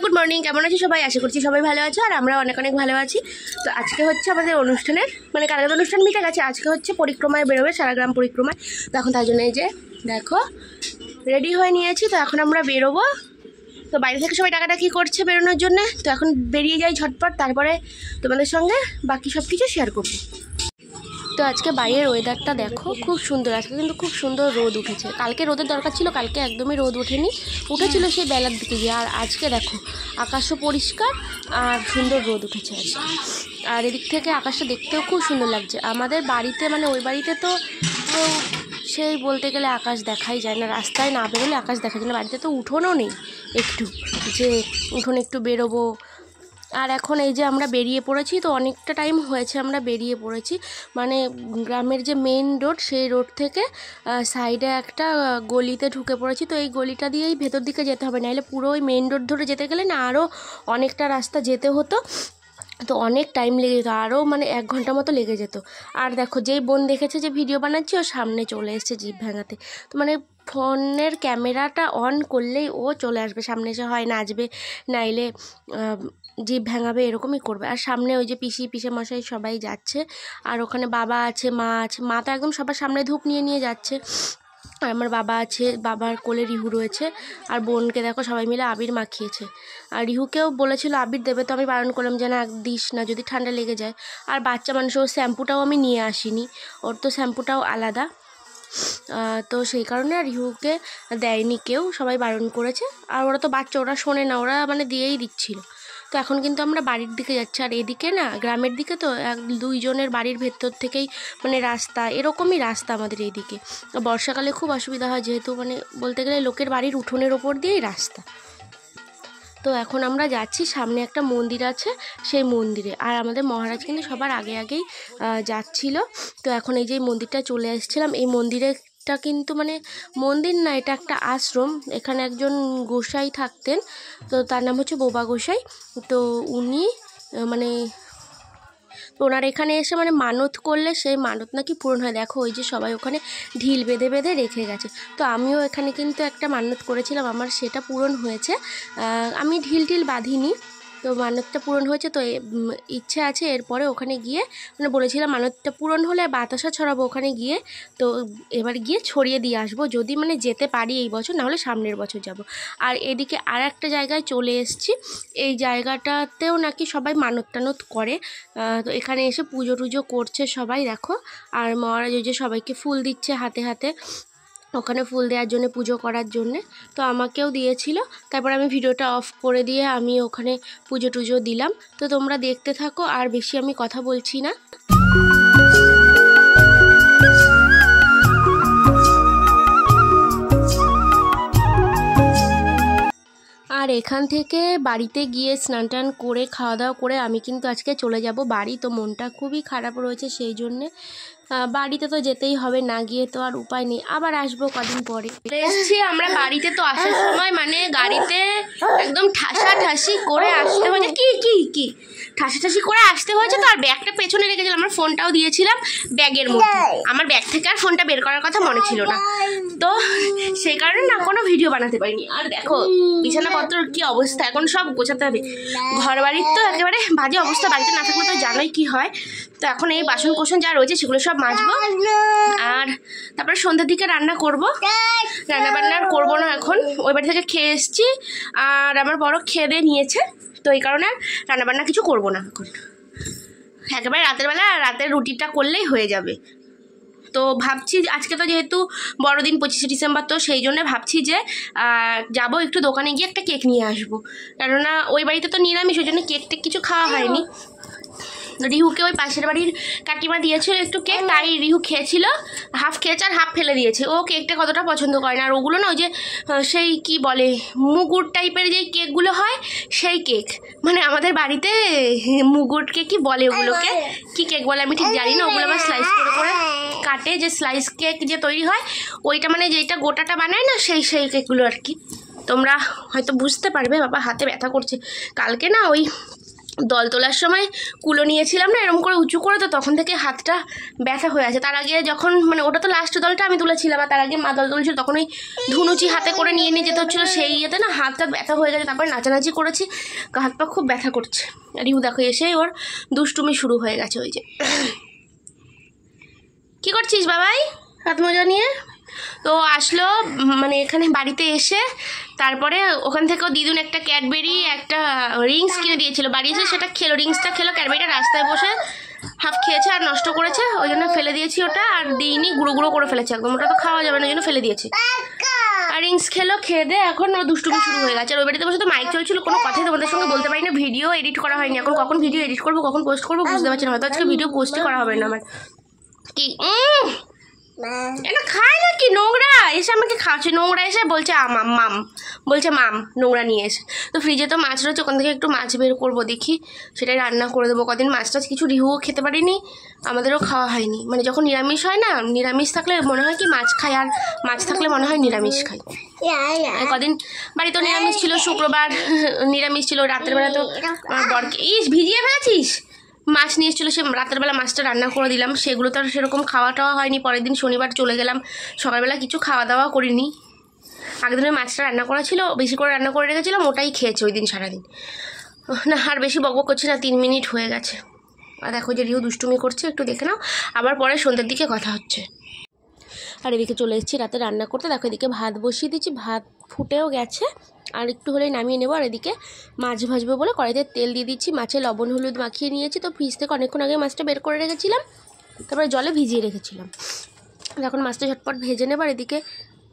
Good morning, কেমন আছি সবাই? আশা করছি সবাই ভালো আছে আর আমরা অনেক অনেক ভালো আছি। তো আজকে হচ্ছে আমাদের অনুষ্ঠানের মানে কালকের অনুষ্ঠান মিটে গেছে, আজকে হচ্ছে পরিক্রমায় বেরোবে, সারা গ্রাম পরিক্রমায়। তো এখন তার জন্য এই যে দেখো রেডি হয়ে নিয়েছি। তো এখন আমরা বেরোবো। তো বাইরে থেকে সবাই ডাকাডাকি করছে বেরোনোর জন্য। তো এখন বেরিয়ে যাই ঝটপট, তারপরে তোমাদের সঙ্গে বাকি সব কিছু শেয়ার করবো। তো আজকে বাইরের ওয়েদারটা দেখো, খুব সুন্দর। আজকে কিন্তু খুব সুন্দর রোদ উঠেছে। কালকে রোদের দরকার ছিল, কালকে একদমই রোদ ওঠেনি, উঠেছিল সেই বেলার দিকে গিয়ে। আর আজকে দেখো আকাশও পরিষ্কার আর সুন্দর রোদ উঠেছে আজকে। আর এদিক থেকে আকাশটা দেখতেও খুব সুন্দর লাগছে। আমাদের বাড়িতে মানে ওই বাড়িতে তো সেই বলতে গেলে আকাশ দেখাই যায় না, রাস্তায় না বেরোলে আকাশ দেখা যায় না। বাড়িতে তো উঠোনও নেই একটু, যে উঠোনে একটু বেরোবো। আর এখন এই যে আমরা বেরিয়ে পড়েছি, তো অনেকটা টাইম হয়েছে আমরা বেরিয়ে পড়েছি। মানে গ্রামের যে মেন রোড, সেই রোড থেকে সাইডে একটা গলিতে ঢুকে পড়েছি। তো এই গলিটা দিয়েই ভেতর দিকে যেতে হবে, নাহলে পুরো ওই মেন রোড ধরে যেতে গেলে না আরও অনেকটা রাস্তা যেতে হতো। তো অনেক টাইম লেগে যেত, আরও মানে 1 ঘন্টা মতো লেগে যেত। আর দেখো যেই বোন দেখেছে যে ভিডিও বানাচ্ছি, ও সামনে চলে এসেছে জিভ ভাঙাতে। তো মানে ফোনের ক্যামেরাটা অন করলেই ও চলে আসবে সামনে, এসে হয় নাচবে নাইলে জিভ ভাঙাবে, এরকমই করবে। আর সামনে ওই যে পিসে মশাই সবাই যাচ্ছে, আর ওখানে বাবা আছে, মা আছে। মা তো একদম সবার সামনে ধূপ নিয়ে নিয়ে যাচ্ছে। আর আমার বাবা আছে, বাবার কোলে রিহু রয়েছে। আর বোনকে দেখো সবাই মিলে আবির মাখিয়েছে। আর রিহুকেও বলেছিল আবির দেবে, তো আমি বারণ করলাম যে না দিস না, যদি ঠান্ডা লেগে যায়। আর বাচ্চা মানুষ, ওর শ্যাম্পুটাও আমি নিয়ে আসিনি, ওর তো শ্যাম্পুটাও আলাদা। তো সেই কারণে আর রিহুকে দেয়নি কেউ, সবাই বারণ করেছে। আর ওরা তো বাচ্চা, ওরা শোনে না, ওরা মানে দিয়েই দিচ্ছিল। তো এখন কিন্তু আমরা বাড়ির দিকে যাচ্ছি। আর এদিকে না গ্রামের দিকে তো 1-2 জনের বাড়ির ভেতর থেকেই মানে রাস্তা, এরকমই রাস্তা আমাদের এইদিকে। বর্ষাকালে খুব অসুবিধা হয়, যেহেতু মানে বলতে গেলে লোকের বাড়ির উঠোনের ওপর দিয়েই রাস্তা। তো এখন আমরা যাচ্ছি, সামনে একটা মন্দির আছে সেই মন্দিরে। আর আমাদের মহারাজ কিন্তু সবার আগেই যাচ্ছিল। তো এখন এই যে মন্দিরটা চলে এসেছিলাম। এই মন্দিরেটা কিন্তু মানে মন্দির না, এটা একটা আশ্রম। এখানে একজন গোসাই থাকতেন, তো তার নাম হচ্ছে বোবা গোসাই। তো উনি মানে ওনার এখানে এসে মানে মানত করলে সেই মানত নাকি পূরণ হয়। দেখো ওই যে সবাই ওখানে ঢিল বেঁধে বেঁধে রেখে গেছে। তো আমিও এখানে কিন্তু একটা মানত করেছিলাম, আমার সেটা পূরণ হয়েছে। আমি ঢিল বাঁধিনি, তো মানতটা পূরণ হয়েছে। তো ইচ্ছে আছে এরপরে ওখানে গিয়ে মানে বলেছিলাম মানতটা পূরণ হলে বাতাসা ছড়াবো ওখানে গিয়ে। তো এবার গিয়ে ছড়িয়ে দিয়ে আসবো, যদি মানে যেতে পারি এই বছর, নাহলে সামনের বছর যাব। আর এদিকে আর একটা জায়গায় চলে এসেছি। এই জায়গাটাতেও নাকি সবাই মানত টানত করে। তো এখানে এসে পুজো টুজো করছে সবাই দেখো। আর মহারাজ ওই যে সবাইকে ফুল দিচ্ছে হাতে হাতে, ওখানে ফুল দেওয়ার জন্য, পুজো করার জন্যে। তো আমাকেও দিয়েছিল। তারপর আমি ভিডিওটা অফ করে দিয়ে আমি ওখানে পুজো টুজো দিলাম। তো তোমরা দেখতে থাকো, আর বেশি আমি কথা বলছি না। আর এখান থেকে বাড়িতে গিয়ে স্নান টান করে খাওয়া দাওয়া করে আমি কিন্তু আজকে চলে যাব বাড়ি। তো মনটা খুবই খারাপ রয়েছে, সেই জন্যে বাড়িতে তো যেতেই হবে, না গিয়ে তো আর উপায় নেই। আবার আসবো কদিন পরে। এসেছি আমরা বাড়িতে। তো আসার সময় মানে গাড়িতে একদম ঠাসাঠাসি করে আসতে হয়েছে। কি ঠাসাঠাসি করে আসতে হয়েছে। তো আর ব্যাগটা পেছনে রেখেছিলাম, আমার ফোনটাও দিয়েছিলাম ব্যাগের মধ্যে। আমার ব্যাগ থেকে আর ফোনটা বের করার কথা মনে ছিল না, তো সেই কারণে না কোনো ভিডিও বানাতে পারিনি। আর দেখো বিছানাপত্রর কি অবস্থা, এখন সব গোছাতে হবে। ঘর বাড়ির তো একেবারে বাজে অবস্থা, বাড়িতে না থাকলে তো জানোই কি হয়। তো এখন এই বাসন কোসন যা রয়েছে সেগুলো সব মাজবো। আর তারপরে সন্ধ্যার দিকে রান্না করব। রান্না বান্না আর করবো না, এখন ওই বাড়ি থেকে খেয়ে এসেছি। আর আমার বড় খেয়ে দিয়ে নিয়েছে, তো এই কারণে রান্না বান্না কিছু করবো না এখন। একেবারে রাতের বেলা রাতের রুটিটা করলেই হয়ে যাবে। তো ভাবছি আজকে তো যেহেতু বড়দিন 25শে ডিসেম্বর, তো সেই জন্য ভাবছি যে যাবো একটু দোকানে গিয়ে একটা কেক নিয়ে আসবো। কেননা ওই বাড়িতে তো নিরামিষ, ওই জন্য কেক টেক কিছু খাওয়া হয়নি। রিহুকে ওই পাশের বাড়ির কাকিমা দিয়েছিল একটু কেক, তাই রিহু খেয়েছিল, হাফ খেয়েছে আর হাফ ফেলে দিয়েছে। ও কেকটা কতটা পছন্দ করে না। আর ওগুলো না ওই যে সেই কি বলে মুগুর টাইপের যেই কেকগুলো হয় সেই কেক, মানে আমাদের বাড়িতে মুগুর কেক কি বলে, ওগুলোকে কি কেক বলে আমি ঠিক জানি না। ওগুলো আবার স্লাইস করে করে কাটে, যে স্লাইস কেক যে তৈরি হয় ওইটা, মানে যেইটা গোটাটা বানায় না সেই কেকগুলো আর কি। তোমরা হয়তো বুঝতে পারবে। বাবা হাতে ব্যথা করছে, কালকে না ওই দল তোলার সময় কুলো নিয়েছিলাম না এরকম করে উঁচু করে, তো তখন থেকে হাতটা ব্যথা হয়ে আছে। তার আগে যখন মানে ওটা তো লাস্ট দলটা আমি তুলেছিলাম, আর তার আগে মা দল তুলেছিল, তখন ওই ধুনুচি হাতে করে নিয়ে যেতে হচ্ছিলো, সেই ইয়েতে না হাতটা ব্যথা হয়ে গেছে। তারপরে নাচানাচি করেছি, হাত পা খুব ব্যথা করছে। আর রিহু দেখো এসে ওর দুষ্টুমি শুরু হয়ে গেছে। ওই যে কী করছিস বাবাই হাত মোজা নিয়ে? তো আসলো মানে এখানে বাড়িতে এসে, তারপরে ওখান থেকেও দিদুন একটা ক্যাডবেরি একটা রিংস কিনে দিয়েছিল, বাড়ি এসে সেটা খেলো, রিংসটা খেলো, ক্যাডবেরিটা রাস্তায় বসে হাফ খেয়েছে আর নষ্ট করেছে, ওই জন্য ফেলে দিয়েছি ওটা, আর দিইনি, গুঁড়ো গুঁড়ো করে ফেলেছে একদম, ওটা তো খাওয়া যাবে না, ওই জন্য ফেলে দিয়েছি। আর রিংস খেলো, খেয়ে দে এখন ও দুষ্টুমি শুরু হয়ে গেছে। আর ওই বাড়িতে বসে তো মাইক চলছিল, কোনো কথাই তোমাদের সঙ্গে বলতে পারি না, ভিডিও এডিট করা হয়নি, এখন কখন ভিডিও এডিট করবো কখন পোস্ট করবো বুঝতে পারছি না, হয়তো আজকে ভিডিও পোস্টই করা হবে না আমার। কি এটা খায় না কি নোংরা, এসে আমাকে খাওয়াচ্ছে নোংরা, এসে বলছে মাম বলছে মাম নোংরা নিয়ে এসে। তো ফ্রিজে তো মাছ রয়েছে, ওখান থেকে একটু মাছ বের করবো, দেখি সেটাই রান্না করে দেবো। কদিন মাছ টাছ কিছু রিহুও খেতে পারিনি, আমাদেরও খাওয়া হয়নি, মানে যখন নিরামিষ হয় না, নিরামিষ থাকলে মনে হয় কি মাছ খাই, আর মাছ থাকলে মনে হয় নিরামিষ খাই। কদিন বাড়িতেও নিরামিষ ছিল, শুক্রবার নিরামিষ ছিল, রাতের বেলা তো আমার বরকে ভিজিয়ে ফেলেছিস, মাছ নিয়ে এসেছিলো, সে রাতের বেলা মাছটা রান্না করে দিলাম, সেগুলো তো আর সেরকম খাওয়া টাওয়া হয়নি। পরের দিন শনিবার চলে গেলাম, সকালবেলা কিছু খাওয়া দাওয়া করিনি, আগের দিনে মাছটা রান্না করা ছিল, বেশি করে রান্না করে রেখেছিলাম, ওটাই খেয়েছে ওই দিন সারাদিন। না আর বেশি বকবক করছি না, 3 মিনিট হয়ে গেছে। আর দেখো যে রিহু দুষ্টুমি করছে, একটু দেখে নাও, আবার পরে সন্ধ্যের দিকে কথা হচ্ছে। আর এদিকে চলে এসেছি রাতে রান্না করতে, দেখো এদিকে ভাত বসিয়ে দিচ্ছি, ভাত ফুটেও গেছে, আর একটু হলেই নামিয়ে নেবো। আর এদিকে মাছ ভাজবো বলে কড়াইতে তেল দিয়ে দিচ্ছি, মাছে লবণ হলুদ মাখিয়ে নিয়েছি, তো ফ্রিজ থেকে অনেকক্ষণ আগে মাছটা বের করে রেখেছিলাম, তারপরে জলে ভিজিয়ে রেখেছিলাম। এখন মাছটা ঝটপট ভেজে নেব। আর এদিকে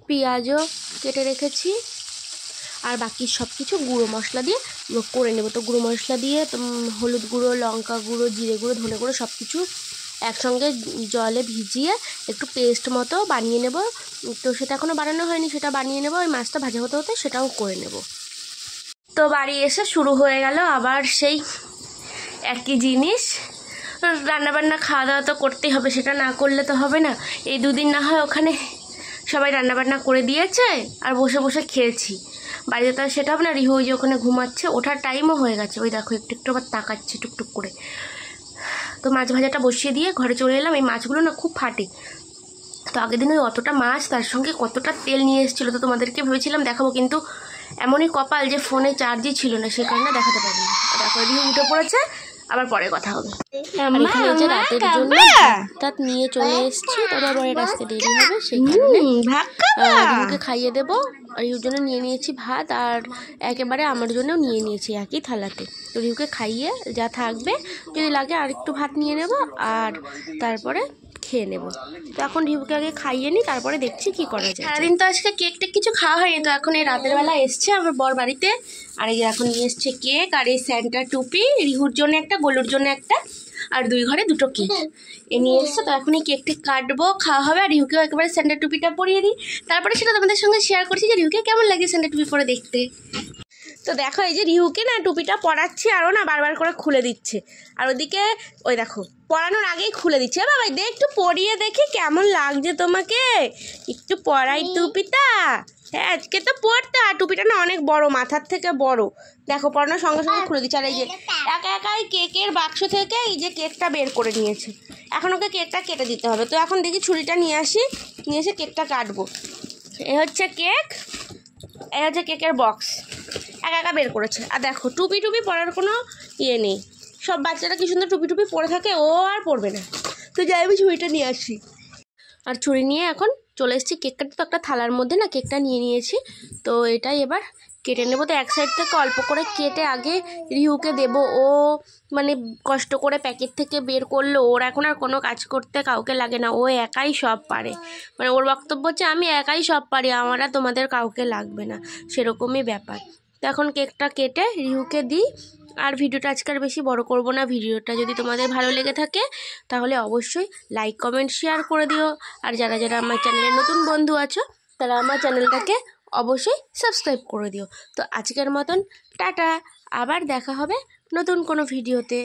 পেঁয়াজও কেটে রেখেছি, আর বাকি সব কিছু গুঁড়ো মশলা দিয়ে করে নেব। তো গুঁড়ো মশলা দিয়ে হলুদ গুঁড়ো, লঙ্কা গুঁড়ো, জিরে গুঁড়ো, ধনে গুঁড়ো সব কিছু একসঙ্গে জলে ভিজিয়ে একটু পেস্ট মতো বানিয়ে নেব। তো সেটা এখনও বানানো হয়নি, সেটা বানিয়ে নেব, ওই মাছটা ভাজা হতে হতে সেটাও করে নেব। তো বাড়ি এসে শুরু হয়ে গেল আবার সেই একই জিনিস, রান্নাবান্না খাওয়া দাওয়া তো করতেই হবে, সেটা না করলে তো হবে না। এই 2 দিন না হয় ওখানে সবাই রান্নাবান্না করে দিয়েছে আর বসে বসে খেয়েছি, বাড়িতে তো সেটা হবে না। রিহু ওই যে ওখানে ঘুমাচ্ছে, ওঠার টাইমও হয়ে গেছে, ওই দেখো একটু একটু আবার তাকাচ্ছে টুকটুক করে। তো মাছ ভাজাটা বসিয়ে দিয়ে ঘরে চলে এলাম। এই মাছগুলো না খুব ফাটে, তো আগের দিন ওই অতটা মাছ, তার সঙ্গে কতটা তেল নিয়ে এসেছিলো, তো তোমাদেরকে ভেবেছিলাম দেখাবো, কিন্তু এমনই কপাল যে ফোনে চার্জই ছিল না, সে কারণে দেখাতে পারিনি। দেখো রিহু উঠে পড়েছে, আবার পরে কথা হবে। এখানে হচ্ছে রাতের জন্য ভাত নিয়ে চলে এসেছি, তবে আবার রাস্তায় দেরি হবে, সেই কারণে রিহুকে খাইয়ে দেবো। রিহুর জন্য নিয়ে নিয়েছি ভাত, আর একেবারে আমার জন্যও নিয়ে নিয়েছি একই থালাতে। তো রিহুকে খাইয়ে যা থাকবে, যদি লাগে আর একটু ভাত নিয়ে নেব, আর তারপরে খেয়ে নেব। তো এখন রিহুকে আগে খাইয়ে নিই, তারপরে দেখছি কি করা যায়। সারাদিন তো আজকে কেক টেক কিছু খাওয়া হয়নি, তো এখন এই রাতের বেলা এসছে আমার বর বাড়িতে, আর এই এখন নিয়ে এসছে কেক, আর এই স্যান্টা টুপি, রিহুর জন্য একটা, গোলুর জন্য একটা, আর 2 ঘরে 2টো কেক এ নিয়ে এসছে। তো এখন এই কেকটা কাটবো, খাওয়া হবে, আর রিহুকেও একেবারে স্যান্টা টুপিটা পরিয়ে দিই, তারপরে সেটা তোমাদের সঙ্গে শেয়ার করছি যে রিহুকে কেমন লাগে স্যান্টা টুপি পরে দেখতে। তো দেখো এই যে রিহুকে না টুপিটা পরাচ্ছি, আরও না বারবার করে খুলে দিচ্ছে, আর ওদিকে ওই দেখো পরানোর আগেই খুলে দিচ্ছে। বাবা দে একটু পরিয়ে দেখি কেমন লাগছে তোমাকে, একটু পরাই টুপিটা। হ্যাঁ আজকে তো পরতে, আর টুপিটা না অনেক বড়, মাথার থেকে বড়, দেখো পরানোর সঙ্গে সঙ্গে খুলে দিচ্ছে। আর এই যে একা একাই কেকের বাক্স থেকে এই যে কেকটা বের করে নিয়েছে, এখন ওকে কেকটা কেটে দিতে হবে। তো এখন দেখি ছুরিটা নিয়ে আসি, নিয়ে এসে কেকটা কাটবো। এ হচ্ছে কেক, এ হচ্ছে কেকের বক্স, একা একা বের করেছে। আর দেখো টুপি পরার কোনো ইয়ে নেই, সব বাচ্চারা কি সুন্দর টুপি পরে থাকে, ও আর পরবে না। তো যাই আমি ছুরিটা নিয়ে আসি, আর ছুরি নিয়ে এখন চলে এসেছি কেক কাটতে। তো একটা থালার মধ্যে না কেকটা নিয়ে নিয়েছি, তো এটাই এবার কেটে নেবো। তো এক সাইড থেকে অল্প করে কেটে আগে রিহুকে দেবো, ও মানে কষ্ট করে প্যাকেট থেকে বের করলো, ওর এখন আর কোনো কাজ করতে কাউকে লাগে না, ও একাই সব পারে, মানে ওর বক্তব্য হচ্ছে আমি একাই সব পারি, আমার আর তোমাদের কাউকে লাগবে না, সেরকমই ব্যাপার। তো এখন কেকটা কেটে রিহুকে দিই, আর ভিডিওটা আজকে আর বেশি বড় করব না। ভিডিওটা যদি তোমাদের ভালো লেগে থাকে তাহলে অবশ্যই লাইক কমেন্ট শেয়ার করে দিও, আর যারা যারা আমার চ্যানেলের নতুন বন্ধু আছো তারা আমার চ্যানেলটাকে অবশ্যই সাবস্ক্রাইব করে দিও। তো আজকের মতন টাটা, আবার দেখা হবে নতুন কোনো ভিডিওতে।